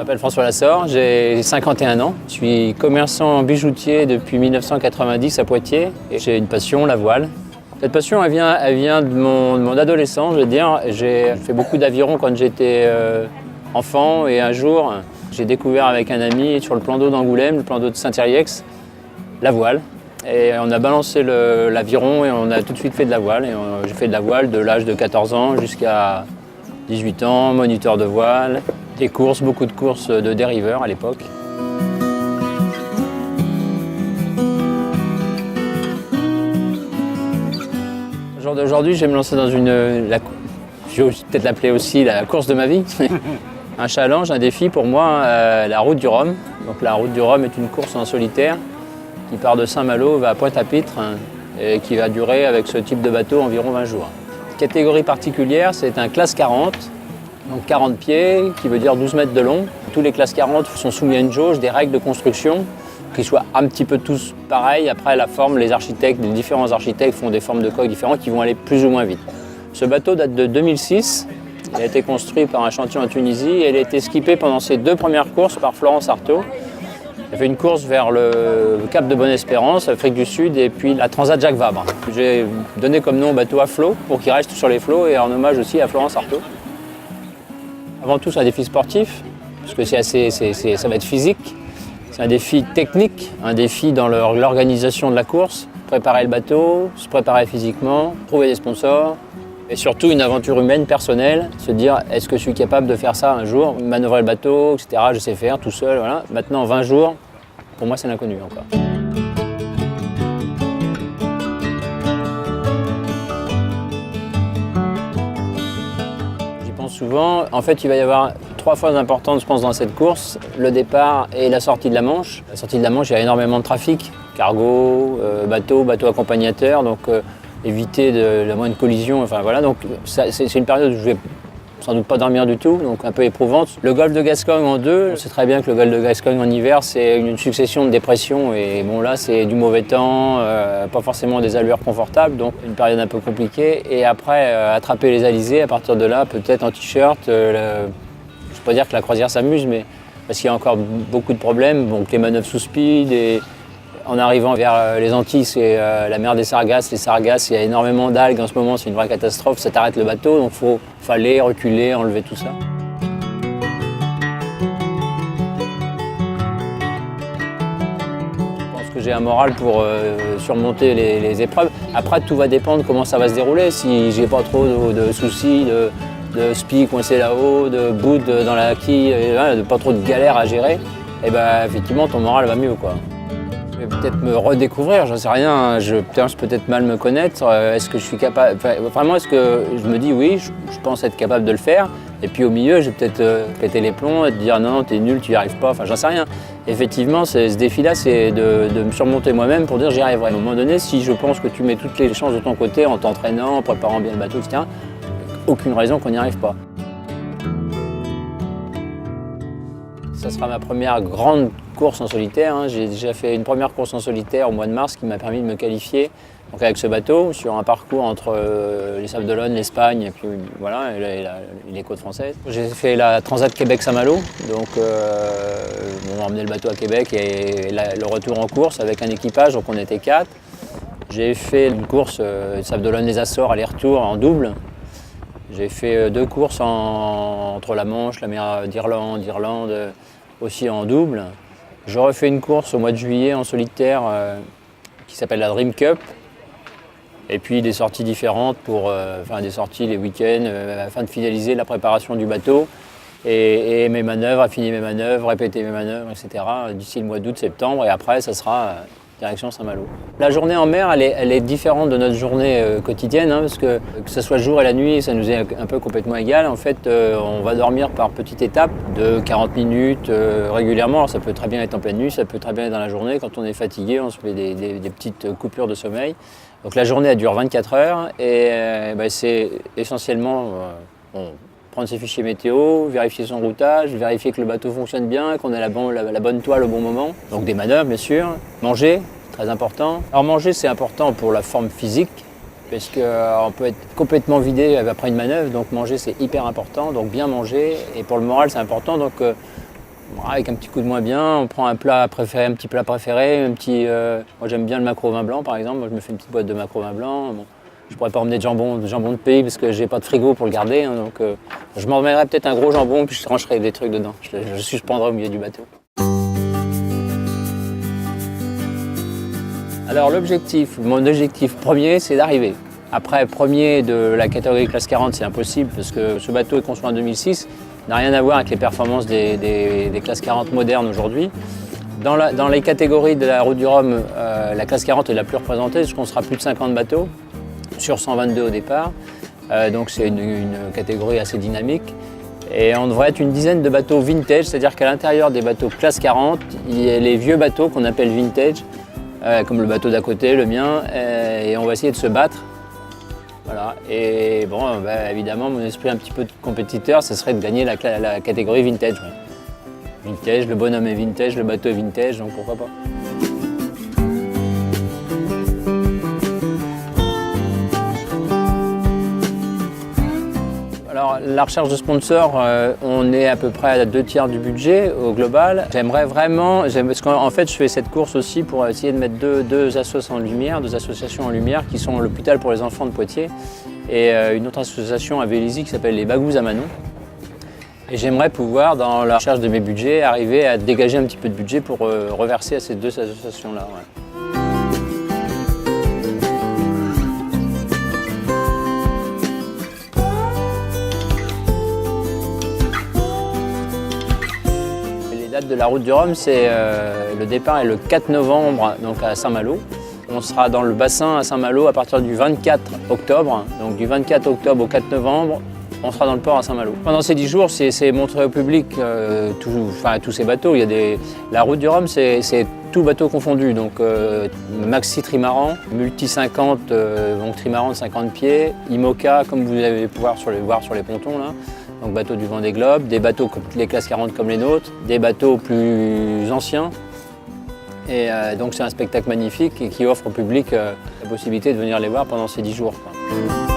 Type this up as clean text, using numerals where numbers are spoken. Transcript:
m'appelle François Lassor, j'ai 51 ans. Je suis commerçant bijoutier depuis 1990 à Poitiers et j'ai une passion, la voile. Cette passion, elle vient de mon adolescence, je veux dire. J'ai fait beaucoup d'aviron quand j'étais enfant et un jour, j'ai découvert avec un ami sur le plan d'eau d'Angoulême, le plan d'eau de Saint-Thierry-Ex, la voile. Et on a balancé l'aviron et on a tout de suite fait de la voile. J'ai fait de la voile de l'âge de 14 ans jusqu'à 18 ans, moniteur de voile, des courses, beaucoup de courses de dériveurs à l'époque. Au jour d'aujourd'hui, je vais me lancer dans je vais peut-être l'appeler aussi la course de ma vie. Un challenge, un défi pour moi, la route du Rhum. Donc la route du Rhum est une course en solitaire qui part de Saint-Malo, va à Pointe-à-Pitre et qui va durer avec ce type de bateau environ 20 jours. Catégorie particulière, c'est un classe 40, donc 40 pieds, qui veut dire 12 mètres de long. Tous les classes 40 sont soumis à une jauge, des règles de construction, qui soient un petit peu tous pareils. Après la forme, les différents architectes font des formes de coques différentes qui vont aller plus ou moins vite. Ce bateau date de 2006, il a été construit par un chantier en Tunisie et il a été skippé pendant ses 2 premières courses par Florence Artaud. Il a fait une course vers le Cap de Bonne-Espérance, Afrique du Sud, et puis la Transat Jacques Vabre. J'ai donné comme nom au bateau à flot pour qu'il reste sur les flots et en hommage aussi à Florence Artaud. Avant tout, c'est un défi sportif, parce que ça va être physique. C'est un défi technique, un défi dans l'organisation de la course. Préparer le bateau, se préparer physiquement, trouver des sponsors. Et surtout une aventure humaine, personnelle, se dire est-ce que je suis capable de faire ça un jour, manœuvrer le bateau, etc. Je sais faire tout seul, voilà. Maintenant 20 jours, pour moi c'est l'inconnu encore. J'y pense souvent. En fait, il va y avoir 3 phases importantes, je pense, dans cette course. Le départ et la sortie de la Manche. La sortie de la Manche, il y a énormément de trafic. Cargo, bateau accompagnateur. Donc, éviter la moindre collision, enfin voilà, donc c'est une période où je vais sans doute pas dormir du tout, donc un peu éprouvante. Le golfe de Gascogne en 2, on sait très bien que le golfe de Gascogne en hiver, c'est une succession de dépressions et bon là c'est du mauvais temps, pas forcément des allures confortables, donc une période un peu compliquée. Et après, attraper les alizés, à partir de là, peut-être en t-shirt, je ne peux pas dire que la croisière s'amuse, mais parce qu'il y a encore beaucoup de problèmes, donc les manœuvres sous speed et en arrivant vers les Antilles, c'est la mer des Sargasses. Les Sargasses, il y a énormément d'algues en ce moment, c'est une vraie catastrophe. Ça t'arrête le bateau, donc il fallait reculer, enlever tout ça. Je pense que j'ai un moral pour surmonter les épreuves. Après, tout va dépendre comment ça va se dérouler. Si j'ai pas trop de soucis, de spi coincé là-haut, de bout dans la quille, de pas trop de galères à gérer, et ben effectivement, ton moral va mieux, quoi. Je vais peut-être me redécouvrir, j'en sais rien, je peut-être mal me connaître, est-ce que je suis capable, vraiment est-ce que je me dis oui, je pense être capable de le faire, et puis au milieu je vais peut-être péter les plombs et te dire non, t'es nul, tu n'y arrives pas, enfin j'en sais rien. Effectivement, ce défi-là, c'est de me surmonter moi-même pour dire j'y arriverai. À un moment donné, si je pense que tu mets toutes les chances de ton côté en t'entraînant, en préparant bien le bateau, etc., aucune raison qu'on n'y arrive pas. Ça sera ma première grande course en solitaire. J'ai déjà fait une première course en solitaire au mois de mars qui m'a permis de me qualifier donc avec ce bateau sur un parcours entre les Sables d'Olonne, l'Espagne et puis voilà, et les côtes françaises. J'ai fait la Transat Québec-Saint-Malo, donc on a emmené le bateau à Québec et le retour en course avec un équipage, donc on était 4. J'ai fait une course Sables d'Olonne-les Açores aller-retour en double. J'ai fait 2 courses entre la Manche, la mer d'Irlande aussi en double. Je refais une course au mois de juillet en solitaire qui s'appelle la Dream Cup. Et puis des sorties différentes des sorties les week-ends afin de finaliser la préparation du bateau et mes manœuvres, affiner mes manœuvres, répéter mes manœuvres, etc. d'ici le mois d'août-septembre et après ça sera direction Saint-Malo. La journée en mer, elle est différente de notre journée quotidienne, parce que ce soit le jour et la nuit, ça nous est un peu complètement égal. En fait, on va dormir par petites étapes de 40 minutes régulièrement. Alors, ça peut très bien être en pleine nuit, ça peut très bien être dans la journée. Quand on est fatigué, on se fait des petites coupures de sommeil. Donc la journée, elle dure 24 heures et c'est essentiellement prendre ses fichiers météo, vérifier son routage, vérifier que le bateau fonctionne bien, qu'on a la bonne toile au bon moment. Donc des manœuvres bien sûr. Manger, très important. Alors manger c'est important pour la forme physique, parce qu'on peut être complètement vidé après une manœuvre, donc manger c'est hyper important, donc bien manger. Et pour le moral c'est important, donc Avec un petit coup de moins bien, on prend un plat préféré, un petit plat préféré, moi j'aime bien le maquereau vin blanc par exemple, moi je me fais une petite boîte de maquereau vin blanc. Bon, je pourrais pas emmener de jambon de pays parce que j'ai pas de frigo pour le garder, hein, donc je m'emmènerais peut-être un gros jambon puis je trancherais des trucs dedans, je suspendrais au milieu du bateau. Alors mon objectif premier, c'est d'arriver. Après, premier de la catégorie classe 40, c'est impossible parce que ce bateau est construit en 2006, n'a rien à voir avec les performances des classes 40 modernes aujourd'hui. Dans les catégories de la route du Rhum, la classe 40 est la plus représentée parce qu'on sera plus de 50 bateaux sur 122 au départ. Donc c'est une catégorie assez dynamique. Et on devrait être une dizaine de bateaux vintage, c'est-à-dire qu'à l'intérieur des bateaux classe 40, il y a les vieux bateaux qu'on appelle vintage, comme le bateau d'à côté, le mien, et on va essayer de se battre. Voilà. Et bon, évidemment, mon esprit un petit peu de compétiteur, ce serait de gagner la catégorie vintage. Ouais. Vintage, le bonhomme est vintage, le bateau est vintage, donc pourquoi pas. Alors, la recherche de sponsors, on est à peu près à 2/3 du budget au global. J'aimerais vraiment, parce qu'en fait je fais cette course aussi pour essayer de mettre deux associations en lumière qui sont l'hôpital pour les enfants de Poitiers et une autre association à Vélizy qui s'appelle les Bagous à Manon. Et j'aimerais pouvoir, dans la recherche de mes budgets, arriver à dégager un petit peu de budget pour reverser à ces deux associations-là. Ouais. De la route du Rhum, le départ est le 4 novembre donc à Saint-Malo. On sera dans le bassin à Saint-Malo à partir du 24 octobre. Donc du 24 octobre au 4 novembre, on sera dans le port à Saint-Malo. Pendant ces 10 jours, c'est montrer au public tous ces bateaux. La route du Rhum, c'est tout bateau confondu. Donc maxi trimaran, multi 50, donc trimaran de 50 pieds, IMOCA comme vous allez pouvoir voir sur les pontons là. Donc bateaux du Vendée Globe, des bateaux comme les classes 40 comme les nôtres, des bateaux plus anciens. Et donc c'est un spectacle magnifique et qui offre au public la possibilité de venir les voir pendant ces 10 jours, quoi.